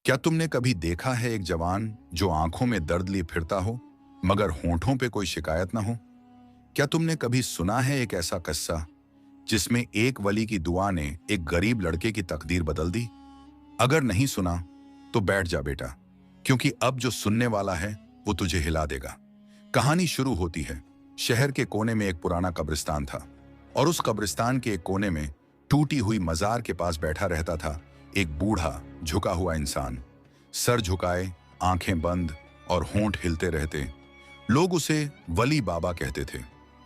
क्या तुमने कभी देखा है एक जवान जो आंखों में दर्द लिए फिरता हो मगर होंठों पे कोई शिकायत ना हो? क्या तुमने कभी सुना है एक ऐसा किस्सा जिसमें एक वली की दुआ ने एक गरीब लड़के की तकदीर बदल दी? अगर नहीं सुना तो बैठ जा बेटा, क्योंकि अब जो सुनने वाला है वो तुझे हिला देगा। कहानी शुरू होती है। शहर के कोने में एक पुराना कब्रिस्तान था और उस कब्रिस्तान के एक कोने में टूटी हुई मजार के पास बैठा रहता था एक बूढ़ा झुका हुआ इंसान। सर झुकाए, आंखें बंद और होंठ हिलते रहते। लोग उसे वली बाबा कहते थे।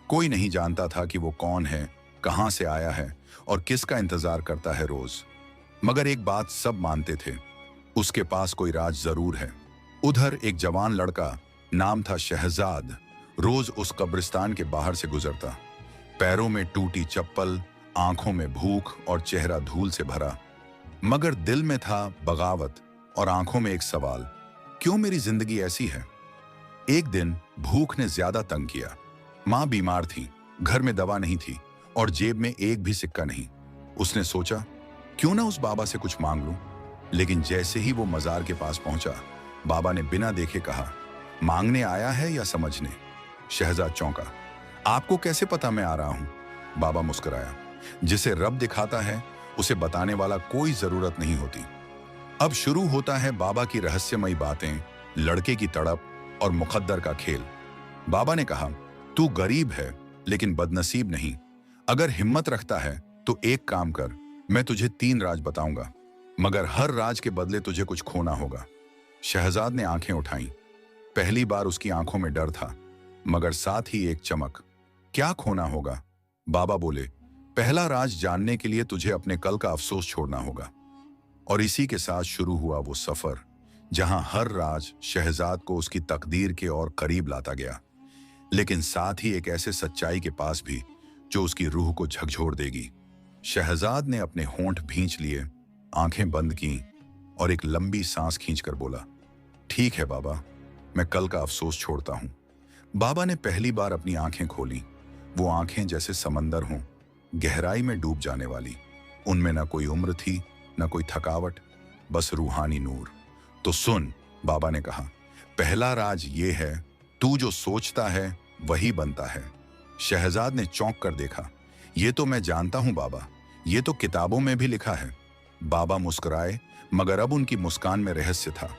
कोई नहीं जानता था कि वो कौन है, कहां से आया है और किसका इंतजार करता है रोज। मगर एक बात सब मानते थे, उसके पास कोई राज जरूर है। उधर एक जवान लड़का, नाम था शहजाद, रोज उस कब्रिस्तान के बाहर से गुजरता। पैरों में टूटी चप्पल, आंखों में भूख और चेहरा धूल से भरा। मगर दिल में था बगावत और आंखों में एक सवाल, क्यों मेरी जिंदगी ऐसी है? एक दिन भूख ने ज्यादा तंग किया। मां बीमार थी, घर में दवा नहीं थी और जेब में एक भी सिक्का नहीं। उसने सोचा, क्यों ना उस बाबा से कुछ मांग लूं। लेकिन जैसे ही वो मजार के पास पहुंचा, बाबा ने बिना देखे कहा, मांगने आया है या समझने? शहजाद चौंका। आपको कैसे पता मैं आ रहा हूं? बाबा मुस्कुराया। जिसे रब दिखाता है उसे बताने वाला कोई जरूरत नहीं होती। अब शुरू होता है बाबा की रहस्यमयी बातें, लड़के की तड़प और मुकद्दर का खेल। बाबा ने कहा, तू गरीब है लेकिन बदनसीब नहीं। अगर हिम्मत रखता है तो एक काम कर, मैं तुझे 3 राज बताऊंगा, मगर हर राज के बदले तुझे कुछ खोना होगा। शहजाद ने आंखें उठाईं। पहली बार उसकी आंखों में डर था, मगर साथ ही एक चमक। क्या खोना होगा? बाबा बोले, पहला राज जानने के लिए तुझे अपने कल का अफसोस छोड़ना होगा। और इसी के साथ शुरू हुआ वो सफर, जहां हर राज शहजाद को उसकी तकदीर के और करीब लाता गया, लेकिन साथ ही एक ऐसे सच्चाई के पास भी जो उसकी रूह को झकझोर देगी। शहजाद ने अपने होंठ भींच लिए, आंखें बंद की और एक लंबी सांस खींचकर बोला, ठीक है बाबा, मैं कल का अफसोस छोड़ता हूं। बाबा ने पहली बार अपनी आंखें खोली। वो आंखें जैसे समंदर हों, गहराई में डूब जाने वाली। उनमें ना कोई उम्र थी, ना कोई थकावट, बस रूहानी नूर। तो सुन, बाबा ने कहा, पहला राज ये है, तू जो सोचता है वही बनता है। शहजाद ने चौंक कर देखा। ये तो मैं जानता हूं बाबा, ये तो किताबों में भी लिखा है। बाबा मुस्कुराए, मगर अब उनकी मुस्कान में रहस्य था।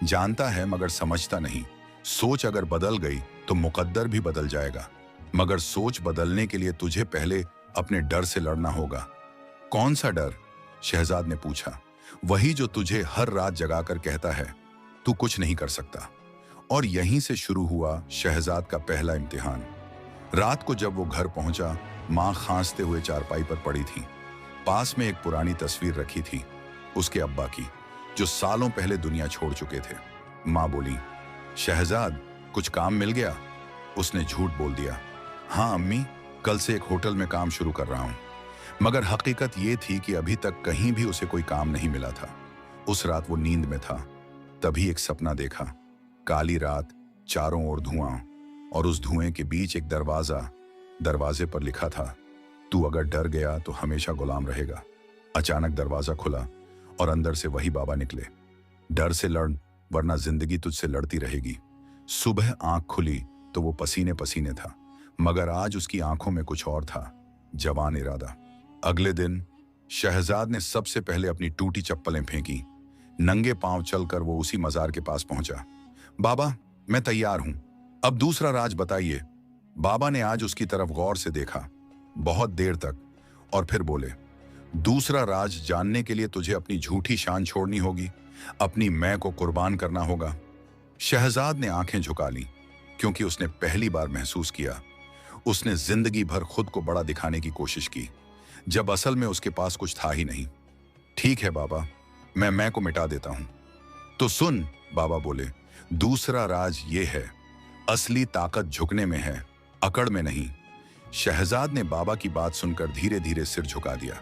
जानता है मगर समझता नहीं। सोच अगर बदल गई तो मुकद्दर भी बदल जाएगा, मगर सोच बदलने के लिए तुझे पहले अपने डर से लड़ना होगा। कौन सा डर? शहजाद ने पूछा। वही जो तुझे हर रात जगाकर कहता है, तू कुछ नहीं कर सकता। और यहीं से शुरू हुआ शहजाद का पहला इम्तिहान। रात को जब वो घर पहुंचा, मां खांसते हुए चारपाई पर पड़ी थी। पास में एक पुरानी तस्वीर रखी थी, उसके अब्बा की, जो सालों पहले दुनिया छोड़ चुके थे। मां बोली, शहजाद, कुछ काम मिल गया? उसने झूठ बोल दिया, हाँ अम्मी, कल से एक होटल में काम शुरू कर रहा हूं। मगर हकीकत ये थी कि अभी तक कहीं भी उसे कोई काम नहीं मिला था। उस रात वो नींद में था, तभी एक सपना देखा। काली रात, चारों ओर धुआं और उस धुएं के बीच एक दरवाजा। दरवाजे पर लिखा था, तू अगर डर गया तो हमेशा गुलाम रहेगा। अचानक दरवाजा खुला और अंदर से वही बाबा निकले। डर से लड़, वरना जिंदगी तुझसे लड़ती रहेगी। सुबह आंख खुली तो वो पसीने पसीने था, मगर आज उसकी आंखों में कुछ और था, जवान इरादा। अगले दिन शहजाद ने सबसे पहले अपनी टूटी चप्पलें फेंकी। नंगे पांव चलकर वो उसी मजार के पास पहुंचा। बाबा, मैं तैयार हूं, अब दूसरा राज बताइए। बाबा ने आज उसकी तरफ गौर से देखा, बहुत देर तक, और फिर बोले, दूसरा राज जानने के लिए तुझे अपनी झूठी शान छोड़नी होगी, अपनी मैं को कुर्बान करना होगा। शहजाद ने आंखें झुका ली, क्योंकि उसने पहली बार महसूस किया, उसने जिंदगी भर खुद को बड़ा दिखाने की कोशिश की, जब असल में उसके पास कुछ था ही नहीं। ठीक है बाबा, मैं को मिटा देता हूं। तो सुन, बाबा बोले, दूसरा राज ये है, असली ताकत झुकने में है, अकड़ में नहीं। शहजाद ने बाबा की बात सुनकर धीरे धीरे सिर झुका दिया।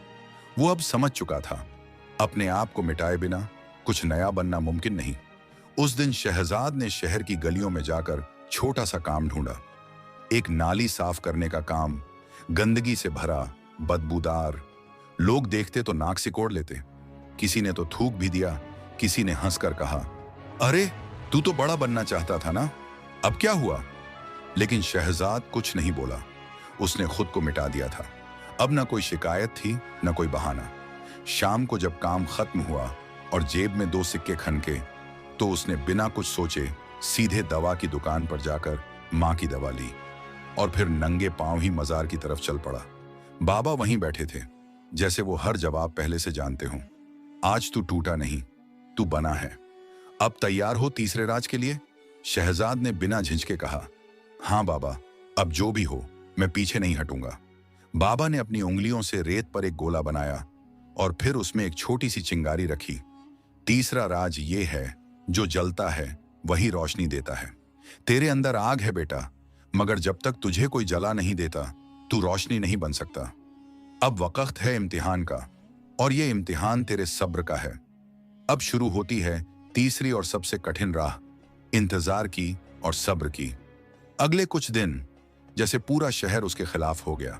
वो अब समझ चुका था, अपने आप को मिटाए बिना कुछ नया बनना मुमकिन नहीं। उस दिन शहजाद ने शहर की गलियों में जाकर छोटा सा काम ढूंढा। एक नाली साफ करने का काम, गंदगी से भरा, बदबूदार। लोग देखते तो नाक सिकोड़ लेते। किसी ने तो थूक भी दिया किसी ने हंसकर कहा, अरे तू तो बड़ा बनना चाहता था ना, अब क्या हुआ? लेकिन शहजाद कुछ नहीं बोला। उसने खुद को मिटा दिया था। अब ना कोई शिकायत थी, न कोई बहाना। शाम को जब काम खत्म हुआ और जेब में 2 सिक्के खनके, तो उसने बिना कुछ सोचे सीधे दवा की दुकान पर जाकर माँ की दवा ली और फिर नंगे पांव ही मजार की तरफ चल पड़ा। बाबा वहीं बैठे थे, जैसे वो हर जवाब पहले से जानते हों। आज तू टूटा नहीं, तू बना है। अब तैयार हो तीसरे राज के लिए? शहजाद ने बिना झिझके कहा। हाँ बाबा, अब जो भी हो, मैं पीछे नहीं हटूंगा। बाबा ने अपनी उंगलियों से रेत पर एक गोला बनाया और फिर उसमें एक छोटी सी चिंगारी रखी। तीसरा राज ये है, जो जलता है वही रोशनी देता है। तेरे अंदर आग है बेटा, मगर जब तक तुझे कोई जला नहीं देता, तू रोशनी नहीं बन सकता। अब वक्त है इम्तिहान का, और ये इम्तिहान तेरे सब्र का है। अब शुरू होती है तीसरी और सबसे कठिन राह, इंतजार की और सब्र की। अगले कुछ दिन जैसे पूरा शहर उसके खिलाफ हो गया।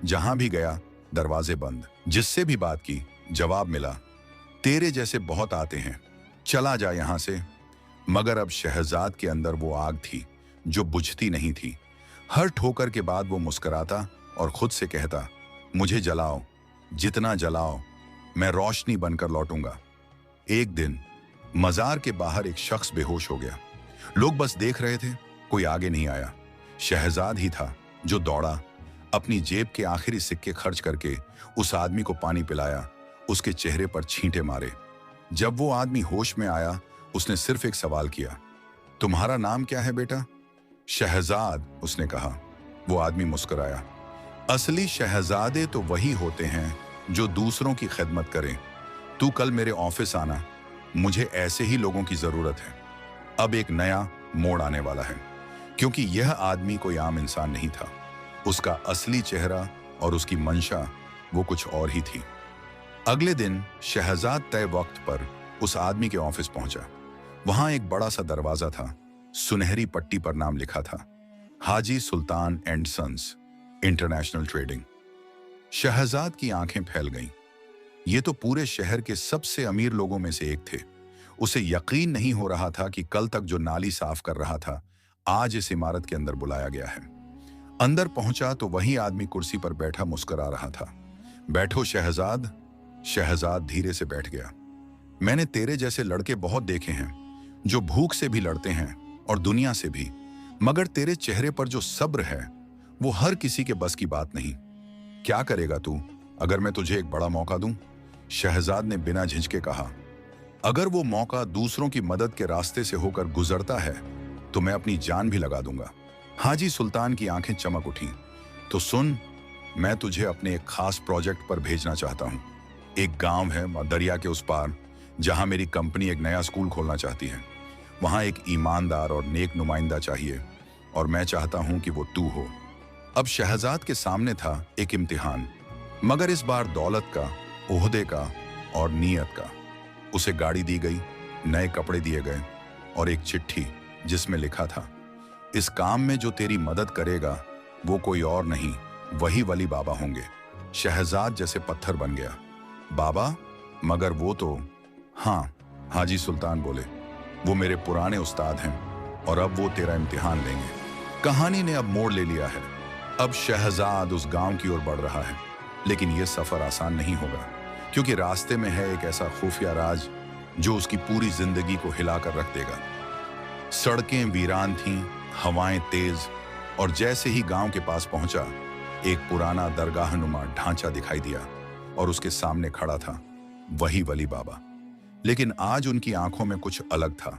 जहां भी गया दरवाजे बंद, जिससे भी बात की जवाब मिला, तेरे जैसे बहुत आते हैं, चला जा यहां से। मगर अब शहजाद के अंदर वो आग थी जो बुझती नहीं थी। हर ठोकर के बाद वो मुस्कुराता और खुद से कहता, मुझे जलाओ, जितना जलाओ, मैं रोशनी बनकर लौटूंगा। एक दिन मजार के बाहर एक शख्स बेहोश हो गया। लोग बस देख रहे थे, कोई आगे नहीं आया। शहजाद ही था जो दौड़ा, अपनी जेब के आखिरी सिक्के खर्च करके उस आदमी को पानी पिलाया, उसके चेहरे पर छींटे मारे। जब वो आदमी होश में आया, उसने सिर्फ एक सवाल किया, तुम्हारा नाम क्या है बेटा? शहजाद, उसने कहा। वो आदमी मुस्कुराया। असली शहजादे तो वही होते हैं जो दूसरों की खिदमत करें। तू कल मेरे ऑफिस आना, मुझे ऐसे ही लोगों की जरूरत है। अब एक नया मोड़ आने वाला है, क्योंकि यह आदमी कोई आम इंसान नहीं था। उसका असली चेहरा और उसकी मंशा वो कुछ और ही थी। अगले दिन शहजाद तय वक्त पर उस आदमी के ऑफिस पहुंचा। वहां एक बड़ा सा दरवाजा था, सुनहरी पट्टी पर नाम लिखा था, Haji Sultan and sons international trading. Shahzad की आंखें फैल गईं। ये तो पूरे शहर के सबसे अमीर लोगों में से एक थे। उसे यकीन नहीं हो रहा था कि कल तक जो नाली साफ कर रहा था, आज इस इमारत के अंदर बुलाया गया है। अंदर पहुंचा तो वही आदमी कुर्सी पर बैठा मुस्कुरा रहा था। बैठो शहजाद। शहजाद धीरे से बैठ गया। मैंने तेरे जैसे लड़के बहुत देखे हैं, जो भूख से भी लड़ते हैं और दुनिया से भी, मगर तेरे चेहरे पर जो सब्र है, वो हर किसी के बस की बात नहीं। क्या करेगा तू अगर मैं तुझे एक बड़ा मौका दूं? शहजाद ने बिना झिझके कहा। अगर वो मौका दूसरों की मदद के रास्ते से होकर गुजरता है, तो मैं अपनी जान भी लगा दूंगा। हाजी सुल्तान की आंखें चमक उठी। तो सुन, मैं तुझे अपने एक खास प्रोजेक्ट पर भेजना चाहता हूं। एक गांव है दरिया के उस पार, जहां मेरी कंपनी एक नया स्कूल खोलना चाहती है। वहां एक ईमानदार और नेक नुमाइंदा चाहिए, और मैं चाहता हूं कि वो तू हो। अब शहजाद के सामने था एक इम्तिहान, मगर इस बार दौलत का, ओहदे का और नीयत का। उसे गाड़ी दी गई, नए कपड़े दिए गए और एक चिट्ठी जिसमें लिखा था, इस काम में जो तेरी मदद करेगा वो कोई और नहीं, वही वली बाबा होंगे। शहजाद जैसे पत्थर बन गया। बाबा? मगर वो तो... हाँ, हाजी सुल्तान बोले, वो मेरे पुराने उस्ताद हैं और अब वो तेरा इम्तिहान लेंगे। कहानी ने अब मोड़ ले लिया है। अब शहजाद उस गांव की ओर बढ़ रहा है, लेकिन यह सफर आसान नहीं होगा, क्योंकि रास्ते में है एक ऐसा खुफिया राज जो उसकी पूरी जिंदगी को हिलाकर रख देगा। सड़कें वीरान थीं, हवाएं तेज, और जैसे ही गांव के पास पहुंचा, एक पुराना दरगाहनुमा ढांचा दिखाई दिया और उसके सामने खड़ा था वही वली बाबा। लेकिन आज उनकी आंखों में कुछ अलग था,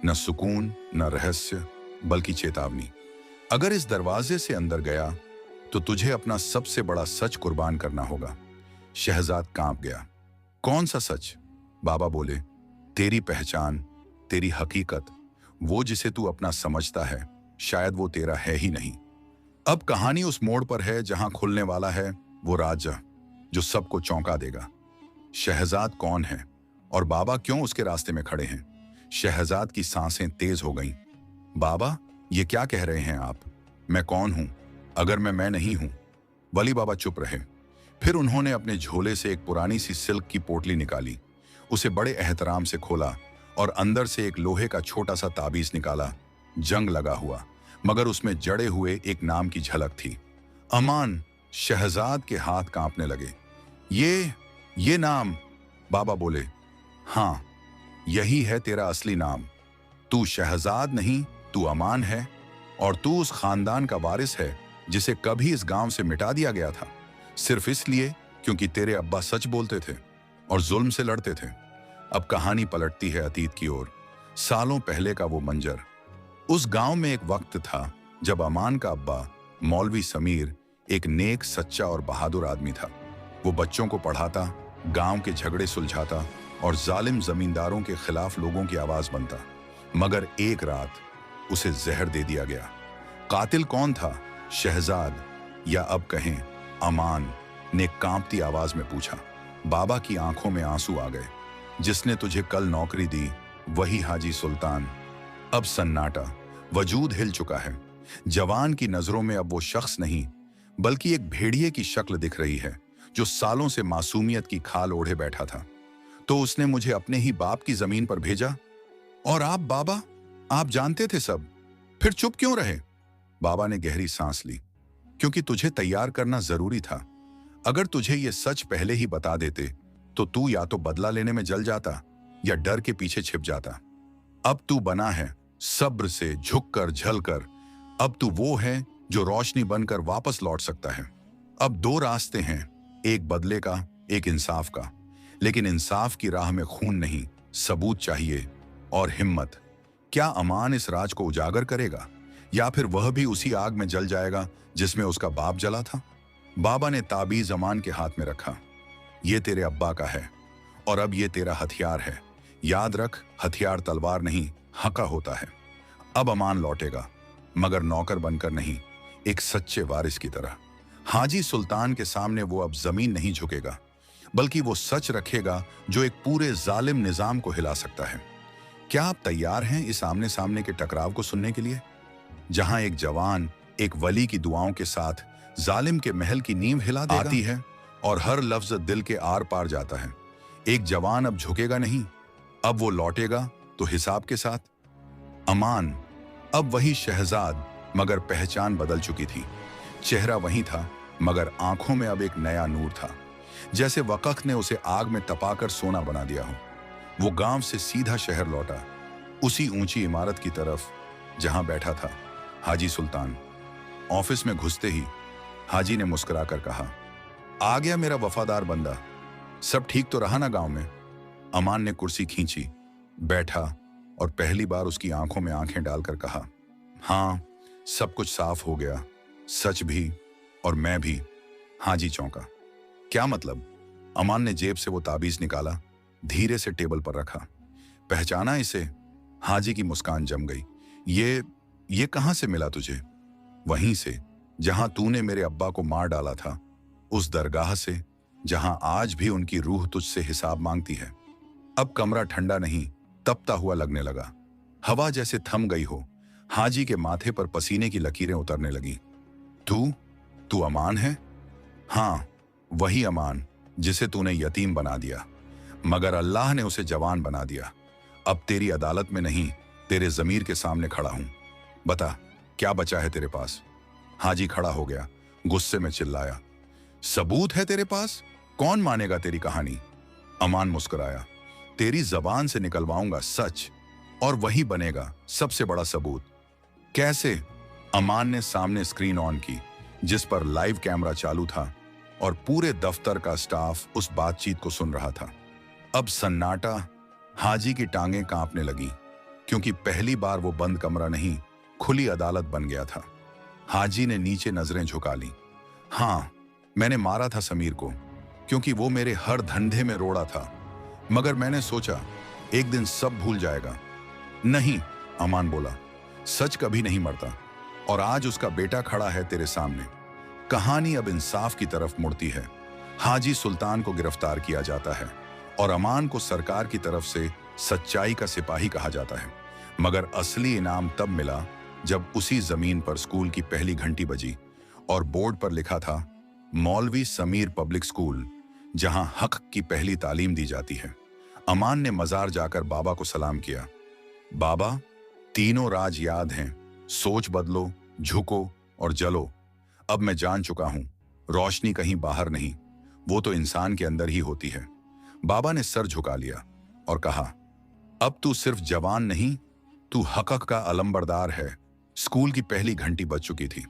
न सुकून, न रहस्य, बल्कि चेतावनी। अगर इस दरवाजे से अंदर गया तो तुझे अपना सबसे बड़ा सच कुर्बान करना होगा। शहजाद कांप गया। कौन सा सच? बाबा बोले, तेरी पहचान, तेरी हकीकत, वो जिसे तू अपना समझता है, शायद वो तेरा है ही नहीं। अब कहानी उस मोड़ पर है जहां खुलने वाला है वो राज जो सबको चौंका देगा। शहजाद कौन है और बाबा क्यों उसके रास्ते में खड़े हैं? शहजाद की सांसें तेज हो गईं। बाबा, ये क्या कह रहे हैं आप? मैं कौन हूं अगर मैं नहीं हूं? वली बाबा चुप रहे। फिर उन्होंने अपने झोले से एक पुरानी सी सिल्क की पोटली निकाली। उसे बड़े एहतराम से खोला और अंदर से एक लोहे का छोटा सा ताबीज निकाला। जंग लगा हुआ, मगर उसमें जड़े हुए एक नाम की झलक थी। अमान। शहजाद के हाथ कांपने लगे। ये नाम। बाबा बोले, हाँ, यही है तेरा असली नाम। तू शहजाद नहीं, तू अमान है, और तू उस खानदान का वारिस है जिसे कभी इस गांव से मिटा दिया गया था, सिर्फ इसलिए क्योंकि तेरे अब्बा सच बोलते थे और जुल्म से लड़ते थे। अब कहानी पलटती है अतीत की ओर। सालों पहले का वो मंजर। उस गांव में एक वक्त था जब अमान का अब्बा मौलवी समीर एक नेक, सच्चा और बहादुर आदमी था। वो बच्चों को पढ़ाता, गांव के झगड़े सुलझाता और जालिम जमींदारों के खिलाफ लोगों की आवाज बनता। मगर एक रात उसे जहर दे दिया गया। कातिल कौन था, शहजाद या अब कहें अमान ने कांपती आवाज में पूछा। बाबा की आंखों में आंसू आ गए। जिसने तुझे कल नौकरी दी वही हाजी सुल्तान। अब सन्नाटा, वजूद हिल चुका है। जवान की नजरों में अब वो शख्स नहीं बल्कि एक भेड़िए की शक्ल दिख रही है जो सालों से मासूमियत की खाल ओढ़े बैठा था। तो उसने मुझे अपने ही बाप की जमीन पर भेजा। और आप बाबा, आप जानते थे सब, फिर चुप क्यों रहे? बाबा ने गहरी सांस ली। क्योंकि तुझे तैयार करना जरूरी था। अगर तुझे ये सच पहले ही बता देते तो तू या तो बदला लेने में जल जाता या डर के पीछे छिप जाता। अब तू बना है सब्र से, झुककर, झलकर। अब तू वो है जो रोशनी बनकर वापस लौट सकता है। अब दो रास्ते हैं, एक बदले का, एक इंसाफ का। लेकिन इंसाफ की राह में खून नहीं, सबूत चाहिए और हिम्मत। क्या अमान इस राज को उजागर करेगा या फिर वह भी उसी आग में जल जाएगा जिसमें उसका बाप जला था? बाबा ने ताबीज अमान के हाथ में रखा। ये तेरे अब्बा का है और अब ये तेरा हथियार है। याद रख, हथियार तलवार नहीं, हका होता है। अब अमान लौटेगा, मगर नौकर बनकर नहीं, एक सच्चे वारिस की तरह। हाजी सुल्तान के सामने वो अब जमीन नहीं झुकेगा, बल्कि वो सच रखेगा जो एक पूरे जालिम निजाम को हिला सकता है। क्या आप तैयार हैं इस आमने सामने के टकराव को सुनने के लिए, जहां एक जवान एक वली की दुआओं के साथ जालिम के महल की नींव हिला देगा? आती है और हर लफ्ज दिल के आर पार जाता है। एक जवान अब झुकेगा नहीं, अब वो लौटेगा तो हिसाब के साथ। अमान अब वही शहजाद, मगर पहचान बदल चुकी थी। चेहरा वही था, मगर आंखों में अब एक नया नूर था, जैसे वक़्त ने उसे आग में तपाकर सोना बना दिया हो। वो गांव से सीधा शहर लौटा, उसी ऊंची इमारत की तरफ जहां बैठा था हाजी सुल्तान। ऑफिस में घुसते ही हाजी ने मुस्कुराकर कहा, आ गया मेरा वफादार बंदा। सब ठीक तो रहा ना गांव में? अमान ने कुर्सी खींची, बैठा और पहली बार उसकी आंखों में आंखें डालकर कहा, हाँ, सब कुछ साफ हो गया, सच भी और मैं भी। हाजी चौंका। क्या मतलब? अमान ने जेब से वो ताबीज निकाला, धीरे से टेबल पर रखा। पहचाना इसे? हाजी की मुस्कान जम गई। ये कहां से मिला तुझे? वहीं से जहां तूने मेरे अब्बा को मार डाला था, उस दरगाह से जहां आज भी उनकी रूह तुझसे हिसाब मांगती है। अब कमरा ठंडा नहीं, तपता हुआ लगने लगा। हवा जैसे थम गई हो। हाजी के माथे पर पसीने की लकीरें उतरने लगी। तू अमान है? हाँ, वही अमान जिसे तूने यतीम बना दिया, मगर अल्लाह ने उसे जवान बना दिया। अब तेरी अदालत में नहीं, तेरे जमीर के सामने खड़ा हूं। बता, क्या बचा है तेरे पास? हाजी खड़ा हो गया, गुस्से में चिल्लाया, सबूत है तेरे पास? कौन मानेगा तेरी कहानी? अमान मुस्कुराया, तेरी जबान से निकलवाऊंगा सच, और वही बनेगा सबसे बड़ा सबूत। कैसे? अमान ने सामने स्क्रीन ऑन की, जिस पर लाइव कैमरा चालू था और पूरे दफ्तर का स्टाफ उस बातचीत को सुन रहा था। अब सन्नाटा। हाजी की टांगें कांपने लगी, क्योंकि पहली बार वो बंद कमरा नहीं, खुली अदालत बन गया था। हाजी ने नीचे नजरें झुका ली। हाँ, मैंने मारा था समीर को, क्योंकि वो मेरे हर धंधे में रोड़ा था, मगर मैंने सोचा एक दिन सब भूल जाएगा। नहीं, अमान बोला, सच कभी नहीं मरता, और आज उसका बेटा खड़ा है तेरे सामने। कहानी अब इंसाफ की तरफ मुड़ती है। हाजी सुल्तान को गिरफ्तार किया जाता है और अमान को सरकार की तरफ से सच्चाई का सिपाही कहा जाता है। मगर असली इनाम तब मिला जब उसी जमीन पर स्कूल की पहली घंटी बजी और बोर्ड पर लिखा था, मौलवी समीर पब्लिक स्कूल, जहां हक की पहली तालीम दी जाती है। अमान ने मजार जाकर बाबा को सलाम किया। बाबा, तीनों राज याद हैं, सोच बदलो, झुको और जलो। अब मैं जान चुका हूं, रोशनी कहीं बाहर नहीं, वो तो इंसान के अंदर ही होती है। बाबा ने सर झुका लिया और कहा, अब तू सिर्फ जवान नहीं, तू हक़ का अलंबरदार है। स्कूल की पहली घंटी बज चुकी थी।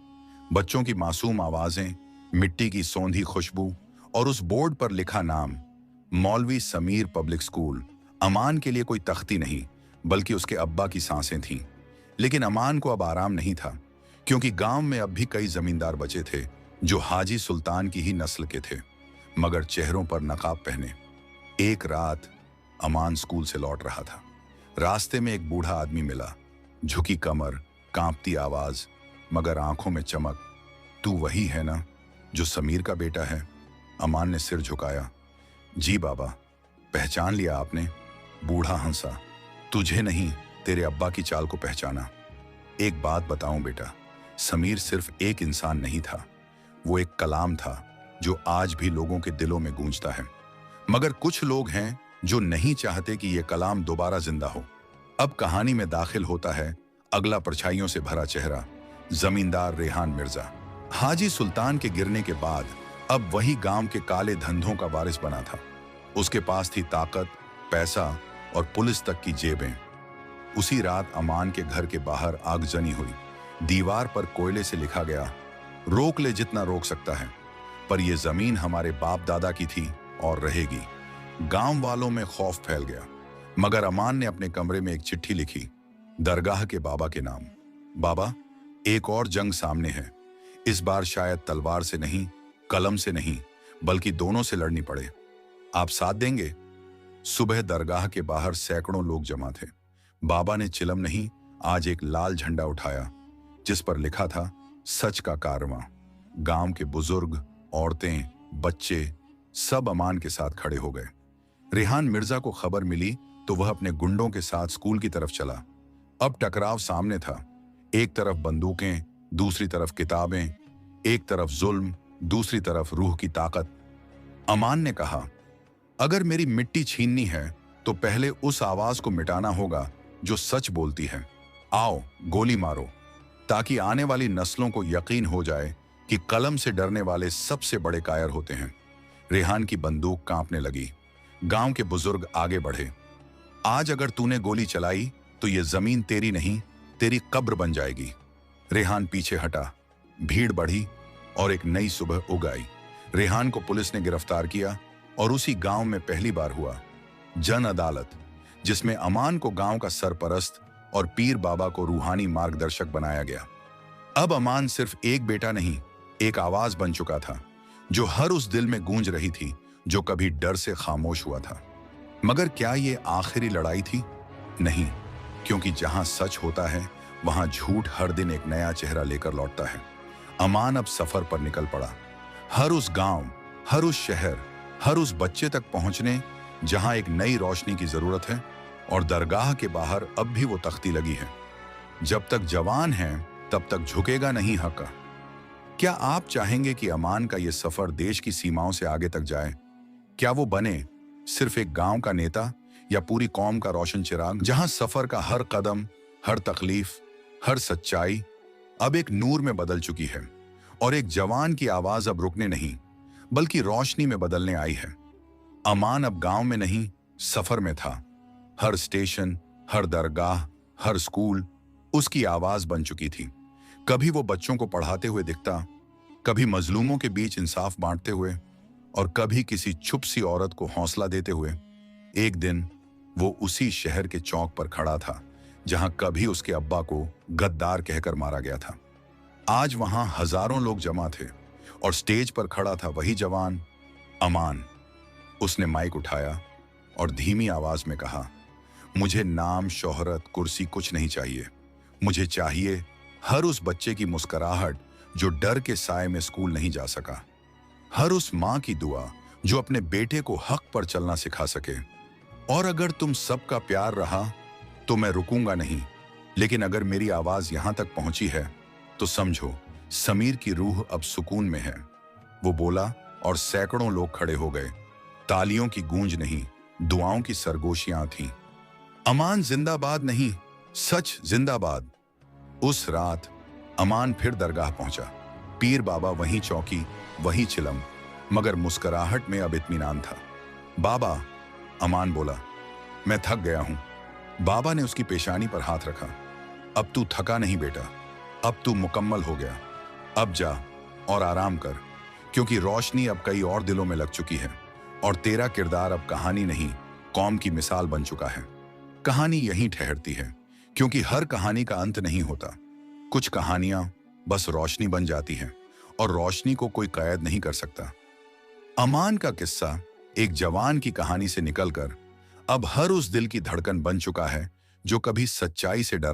बच्चों की मासूम आवाजें, मिट्टी की सौंधी खुशबू और उस बोर्ड पर लिखा नाम, मौलवी समीर पब्लिक स्कूल, अमान के लिए कोई तख्ती नहीं बल्कि उसके अब्बा की सांसें थीं। लेकिन अमान को अब आराम नहीं था, क्योंकि गांव में अब भी कई जमींदार बचे थे जो हाजी सुल्तान की ही नस्ल के थे, मगर चेहरों पर नकाब पहने। एक रात अमान स्कूल से लौट रहा था। रास्ते में एक बूढ़ा आदमी मिला, झुकी कमर, कांपती आवाज, मगर आंखों में चमक। तू वही है ना जो समीर का बेटा है? अमान ने सिर झुकाया। जी बाबा, पहचान लिया आपने? बूढ़ा हंसा। तुझे नहीं, तेरे अब्बा की चाल को पहचाना। एक बात बताऊं बेटा, समीर सिर्फ एक इंसान नहीं था, वो एक कलाम था जो आज भी लोगों के दिलों में गूंजता है। मगर कुछ लोग हैं जो नहीं चाहते कि यह कलाम दोबारा जिंदा हो। अब कहानी में दाखिल होता है अगला परछाइयों से भरा चेहरा, जमींदार रेहान मिर्जा। हाजी सुल्तान के गिरने के बाद अब वही गांव के काले धंधों का वारिस बना था। उसके पास थी ताकत, पैसा और पुलिस तक की जेबें। उसी रात अमान के घर के बाहर आगजनी हुई। दीवार पर कोयले से लिखा गया, रोक ले जितना रोक सकता है, पर यह जमीन हमारे बाप दादा की थी और रहेगी। गांव वालों में खौफ फैल गया, मगर अमान ने अपने कमरे में एक चिट्ठी लिखी, दरगाह के बाबा के नाम। बाबा, एक और जंग सामने है। इस बार शायद तलवार से नहीं, कलम से नहीं, बल्कि दोनों से लड़नी पड़े। आप साथ देंगे? सुबह दरगाह के बाहर सैकड़ों लोग जमा थे। बाबा ने चिलम नहीं, आज एक लाल झंडा उठाया जिस पर लिखा था, सच का कारवां। गांव के बुजुर्ग, औरतें, बच्चे सब अमान के साथ खड़े हो गए। रेहान मिर्जा को खबर मिली तो वह अपने गुंडों के साथ स्कूल की तरफ चला। अब टकराव सामने था। एक तरफ बंदूकें, दूसरी तरफ किताबें, एक तरफ जुल्म, दूसरी तरफ रूह की ताकत। अमान ने कहा, अगर मेरी मिट्टी छीननी है तो पहले उस आवाज को मिटाना होगा जो सच बोलती है। आओ गोली मारो, ताकि आने वाली नस्लों को यकीन हो जाए कि कलम से डरने वाले सबसे बड़े कायर होते हैं। रेहान की बंदूक कांपने लगी। गांव के बुजुर्ग आगे बढ़े। आज अगर तूने गोली चलाई तो यह जमीन तेरी नहीं, तेरी कब्र बन जाएगी। रेहान पीछे हटा। भीड़ बढ़ी और एक नई सुबह उग आई। रेहान को पुलिस ने गिरफ्तार किया और उसी गांव में पहली बार हुआ जन अदालत, जिसमें अमान को गांव का सरपरस्त और पीर बाबा को रूहानी मार्गदर्शक बनाया गया। अब अमान सिर्फ एक बेटा नहीं, एक आवाज बन चुका था जो हर उस दिल में गूंज रही थी जो कभी डर से खामोश हुआ था। मगर क्या ये आखिरी लड़ाई थी? नहीं, क्योंकि जहां सच होता है वहां झूठ हर दिन एक नया चेहरा लेकर लौटता है। अमान अब सफर पर निकल पड़ा, हर उस गांव, हर उस शहर, हर उस बच्चे तक पहुंचने जहां एक नई रोशनी की जरूरत है। और दरगाह के बाहर अब भी वो तख्ती लगी है, जब तक जवान है तब तक झुकेगा नहीं हक। क्या आप चाहेंगे कि अमान का ये सफर देश की सीमाओं से आगे तक जाए? क्या वो बने सिर्फ एक गांव का नेता या पूरी कौम का रोशन चिराग, जहां सफर का हर कदम, हर तकलीफ, हर सच्चाई अब एक नूर में बदल चुकी है और एक जवान की आवाज अब रुकने नहीं बल्कि रोशनी में बदलने आई है। अमान अब गांव में नहीं, सफर में था। हर स्टेशन, हर दरगाह, हर स्कूल उसकी आवाज बन चुकी थी। कभी वो बच्चों को पढ़ाते हुए दिखता, कभी मजलूमों के बीच इंसाफ बांटते हुए और कभी किसी चुप सी औरत को हौसला देते हुए। एक दिन वो उसी शहर के चौक पर खड़ा था जहां कभी उसके अब्बा को गद्दार कहकर मारा गया था। आज वहां हजारों लोग जमा थे और स्टेज पर खड़ा था वही जवान, अमान। उसने माइक उठाया और धीमी आवाज में कहा, मुझे नाम, शोहरत, कुर्सी कुछ नहीं चाहिए। मुझे चाहिए हर उस बच्चे की मुस्कुराहट जो डर के साए में स्कूल नहीं जा सका, हर उस माँ की दुआ जो अपने बेटे को हक पर चलना सिखा सके। और अगर तुम सबका प्यार रहा तो मैं रुकूंगा नहीं, लेकिन अगर मेरी आवाज यहां तक पहुंची है तो समझो समीर की रूह अब सुकून में है। वो बोला और सैकड़ों लोग खड़े हो गए। तालियों की गूंज नहीं, दुआओं की सरगोशियां थीं। अमान जिंदाबाद नहीं, सच जिंदाबाद। उस रात अमान फिर दरगाह पहुंचा। पीर बाबा वहीं चौकी, वहीं चिलम, मगर मुस्कुराहट में अब इत्मीनान था। बाबा, अमान बोला, मैं थक गया हूं। बाबा ने उसकी पेशानी पर हाथ रखा। अब तू थका नहीं बेटा, अब तू मुकम्मल हो गया। अब जा और आराम कर, क्योंकि रोशनी अब कई और दिलों में लग चुकी है और तेरा किरदार अब कहानी नहीं, कौम की मिसाल बन चुका है। कहानी यहीं ठहरती है, क्योंकि हर कहानी का अंत नहीं होता। कुछ कहानियां बस रोशनी बन जाती हैं और रोशनी को कोई कैद नहीं कर सकता। अमान का किस्सा एक जवान की कहानी से निकलकर अब हर उस दिल की धड़कन बन चुका है जो कभी सच्चाई से डरा